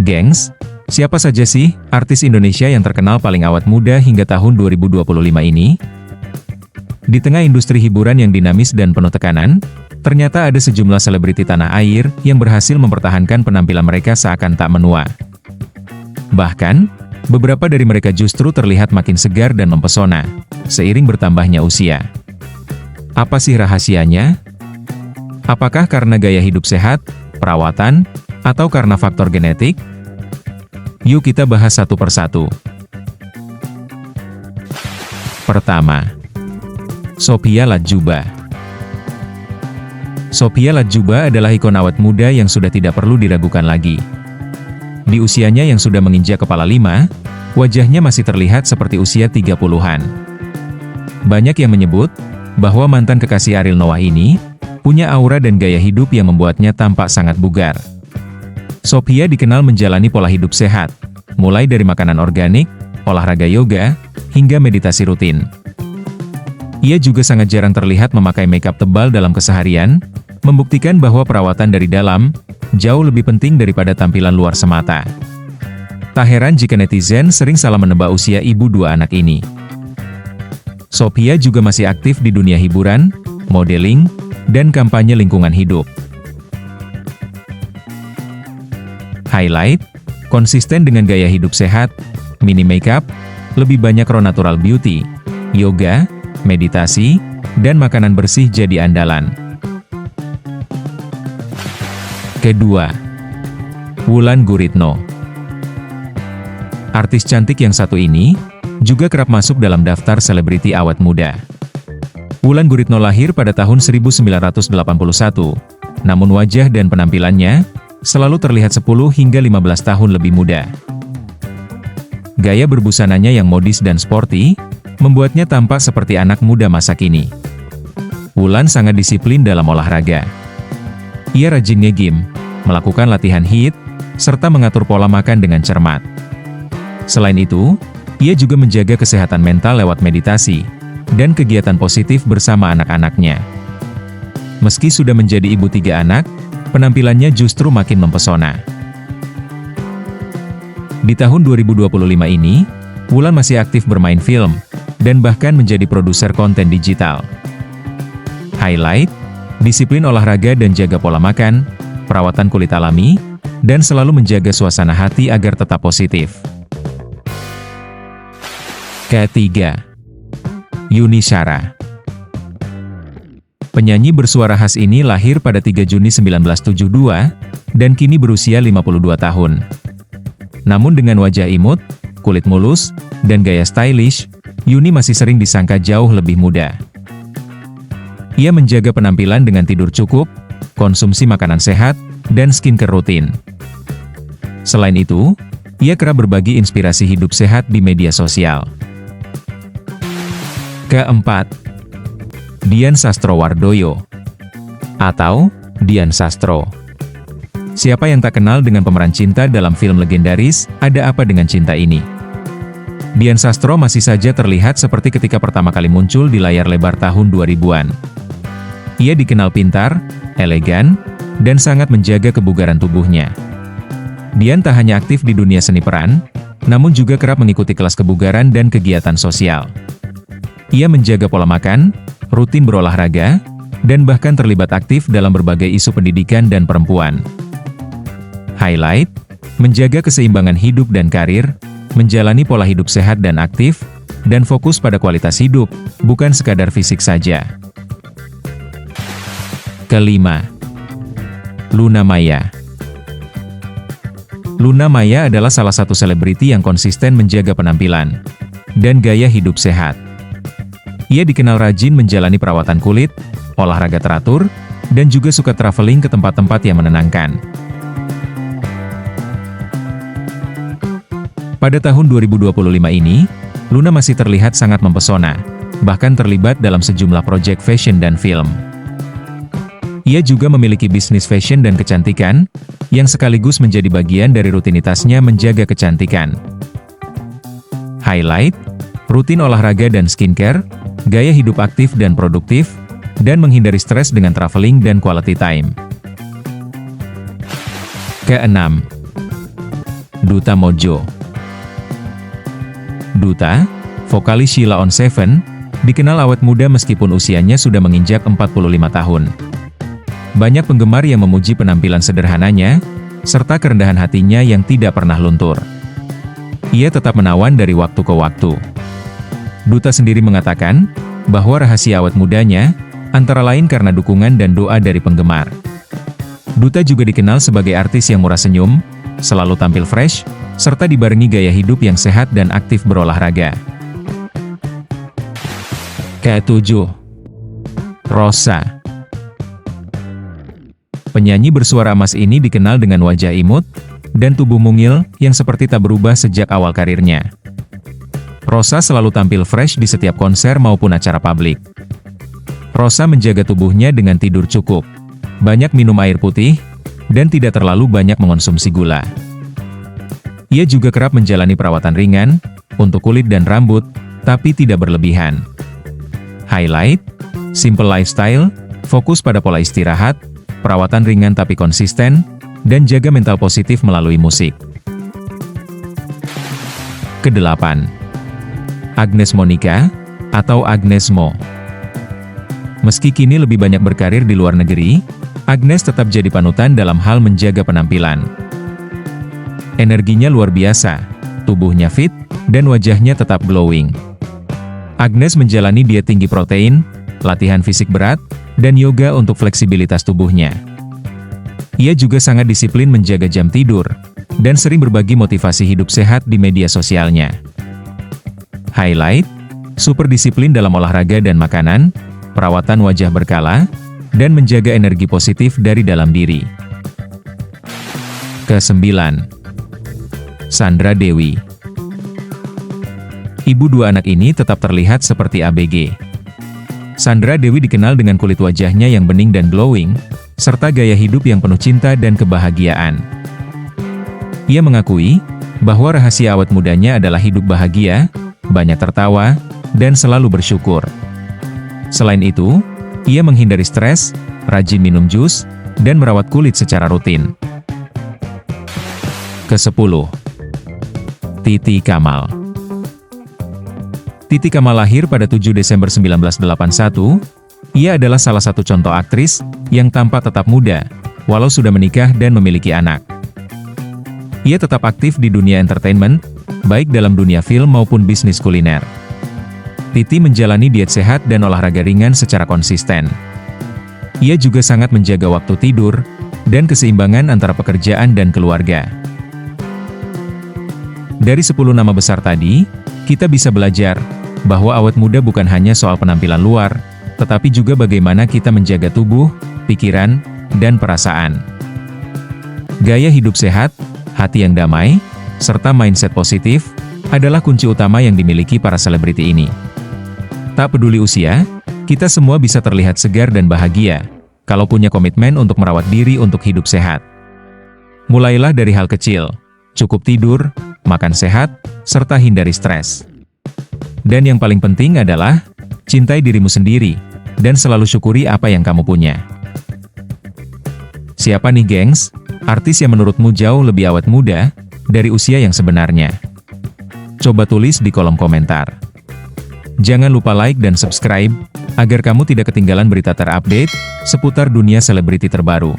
Gengs, siapa saja sih artis Indonesia yang terkenal paling awet muda hingga tahun 2025 ini? Di tengah industri hiburan yang dinamis dan penuh tekanan, ternyata ada sejumlah selebriti tanah air yang berhasil mempertahankan penampilan mereka seakan tak menua. Bahkan, beberapa dari mereka justru terlihat makin segar dan mempesona, seiring bertambahnya usia. Apa sih rahasianya? Apakah karena gaya hidup sehat, perawatan, atau karena faktor genetik? Yuk kita bahas satu persatu. Pertama, Sophia Latjuba. Sophia Latjuba adalah ikon awet muda yang sudah tidak perlu diragukan lagi. Di usianya yang sudah menginjak kepala 5, wajahnya masih terlihat seperti usia 30-an. Banyak yang menyebut bahwa mantan kekasih Ariel Noah ini punya aura dan gaya hidup yang membuatnya tampak sangat bugar. Sophia dikenal menjalani pola hidup sehat, mulai dari makanan organik, olahraga yoga, hingga meditasi rutin. Ia juga sangat jarang terlihat memakai makeup tebal dalam keseharian, membuktikan bahwa perawatan dari dalam jauh lebih penting daripada tampilan luar semata. Tak heran jika netizen sering salah menebak usia ibu dua anak ini. Sophia juga masih aktif di dunia hiburan, modeling, dan kampanye lingkungan hidup. Highlight, konsisten dengan gaya hidup sehat, mini makeup, lebih banyak raw natural beauty, yoga, meditasi, dan makanan bersih jadi andalan. Kedua, Wulan Guritno. Artis cantik yang satu ini juga kerap masuk dalam daftar selebriti awet muda. Wulan Guritno lahir pada tahun 1981, namun wajah dan penampilannya selalu terlihat 10 hingga 15 tahun lebih muda. Gaya berbusananya yang modis dan sporty, membuatnya tampak seperti anak muda masa kini. Wulan sangat disiplin dalam olahraga. Ia rajin nge-gym, melakukan latihan HIIT, serta mengatur pola makan dengan cermat. Selain itu, ia juga menjaga kesehatan mental lewat meditasi dan kegiatan positif bersama anak-anaknya. Meski sudah menjadi ibu 3 anak, penampilannya justru makin mempesona. Di tahun 2025 ini, Wulan masih aktif bermain film, dan bahkan menjadi produser konten digital. Highlight, disiplin olahraga dan jaga pola makan, perawatan kulit alami, dan selalu menjaga suasana hati agar tetap positif. Ketiga, Yuni Shara. Penyanyi bersuara khas ini lahir pada 3 Juni 1972, dan kini berusia 52 tahun. Namun dengan wajah imut, kulit mulus, dan gaya stylish, Yuni masih sering disangka jauh lebih muda. Ia menjaga penampilan dengan tidur cukup, konsumsi makanan sehat, dan skincare rutin. Selain itu, ia kerap berbagi inspirasi hidup sehat di media sosial. Keempat, Dian Sastrowardoyo atau Dian Sastro. Siapa yang tak kenal dengan pemeran cinta dalam film legendaris Ada Apa Dengan Cinta ini? Dian Sastro masih saja terlihat seperti ketika pertama kali muncul di layar lebar tahun 2000-an. Ia dikenal pintar, elegan, dan sangat menjaga kebugaran tubuhnya. Dian tak hanya aktif di dunia seni peran, namun juga kerap mengikuti kelas kebugaran dan kegiatan sosial. Ia menjaga pola makan, rutin berolahraga, dan bahkan terlibat aktif dalam berbagai isu pendidikan dan perempuan. Highlight, menjaga keseimbangan hidup dan karir, menjalani pola hidup sehat dan aktif, dan fokus pada kualitas hidup, bukan sekadar fisik saja. Kelima, Luna Maya. Luna Maya adalah salah satu selebriti yang konsisten menjaga penampilan dan gaya hidup sehat. Ia dikenal rajin menjalani perawatan kulit, olahraga teratur, dan juga suka traveling ke tempat-tempat yang menenangkan. Pada tahun 2025 ini, Luna masih terlihat sangat mempesona, bahkan terlibat dalam sejumlah proyek fashion dan film. Ia juga memiliki bisnis fashion dan kecantikan, yang sekaligus menjadi bagian dari rutinitasnya menjaga kecantikan. Highlight, rutin olahraga dan skincare, gaya hidup aktif dan produktif, dan menghindari stres dengan traveling dan quality time. Keenam, Duta Mojo. Duta, vokalis Sheila on 7, dikenal awet muda meskipun usianya sudah menginjak 45 tahun. Banyak penggemar yang memuji penampilan sederhananya, serta kerendahan hatinya yang tidak pernah luntur. Ia tetap menawan dari waktu ke waktu. Duta sendiri mengatakan, bahwa rahasia awet mudanya, antara lain karena dukungan dan doa dari penggemar. Duta juga dikenal sebagai artis yang murah senyum, selalu tampil fresh, serta dibarengi gaya hidup yang sehat dan aktif berolahraga. Ke-7. Rosa. Penyanyi bersuara emas ini dikenal dengan wajah imut, dan tubuh mungil yang seperti tak berubah sejak awal karirnya. Rosa selalu tampil fresh di setiap konser maupun acara publik. Rosa menjaga tubuhnya dengan tidur cukup, banyak minum air putih, dan tidak terlalu banyak mengonsumsi gula. Ia juga kerap menjalani perawatan ringan, untuk kulit dan rambut, tapi tidak berlebihan. Highlight, simple lifestyle, fokus pada pola istirahat, perawatan ringan tapi konsisten, dan jaga mental positif melalui musik. Ke-8. Agnes Monica, atau Agnes Mo. Meski kini lebih banyak berkarir di luar negeri, Agnes tetap jadi panutan dalam hal menjaga penampilan. Energinya luar biasa, tubuhnya fit, dan wajahnya tetap glowing. Agnes menjalani diet tinggi protein, latihan fisik berat, dan yoga untuk fleksibilitas tubuhnya. Ia juga sangat disiplin menjaga jam tidur, dan sering berbagi motivasi hidup sehat di media sosialnya. Highlight, super disiplin dalam olahraga dan makanan, perawatan wajah berkala, dan menjaga energi positif dari dalam diri. Ke-9. Sandra Dewi. Ibu dua anak ini tetap terlihat seperti ABG. Sandra Dewi dikenal dengan kulit wajahnya yang bening dan glowing, serta gaya hidup yang penuh cinta dan kebahagiaan. Ia mengakui bahwa rahasia awet mudanya adalah hidup bahagia, banyak tertawa, dan selalu bersyukur. Selain itu, ia menghindari stres, rajin minum jus, dan merawat kulit secara rutin. Ke-10. Titi Kamal. Titi Kamal lahir pada 7 Desember 1981. Ia adalah salah satu contoh aktris yang tampak tetap muda, walau sudah menikah dan memiliki anak. Ia tetap aktif di dunia entertainment, baik dalam dunia film maupun bisnis kuliner. Titi menjalani diet sehat dan olahraga ringan secara konsisten. Ia juga sangat menjaga waktu tidur, dan keseimbangan antara pekerjaan dan keluarga. Dari 10 nama besar tadi, kita bisa belajar bahwa awet muda bukan hanya soal penampilan luar, tetapi juga bagaimana kita menjaga tubuh, pikiran, dan perasaan. Gaya hidup sehat, hati yang damai, serta mindset positif, adalah kunci utama yang dimiliki para selebriti ini. Tak peduli usia, kita semua bisa terlihat segar dan bahagia, kalau punya komitmen untuk merawat diri untuk hidup sehat. Mulailah dari hal kecil, cukup tidur, makan sehat, serta hindari stres. Dan yang paling penting adalah, cintai dirimu sendiri, dan selalu syukuri apa yang kamu punya. Siapa nih gengs, artis yang menurutmu jauh lebih awet muda, dari usia yang sebenarnya? Coba tulis di kolom komentar. Jangan lupa like dan subscribe, agar kamu tidak ketinggalan berita terupdate, seputar dunia selebriti terbaru.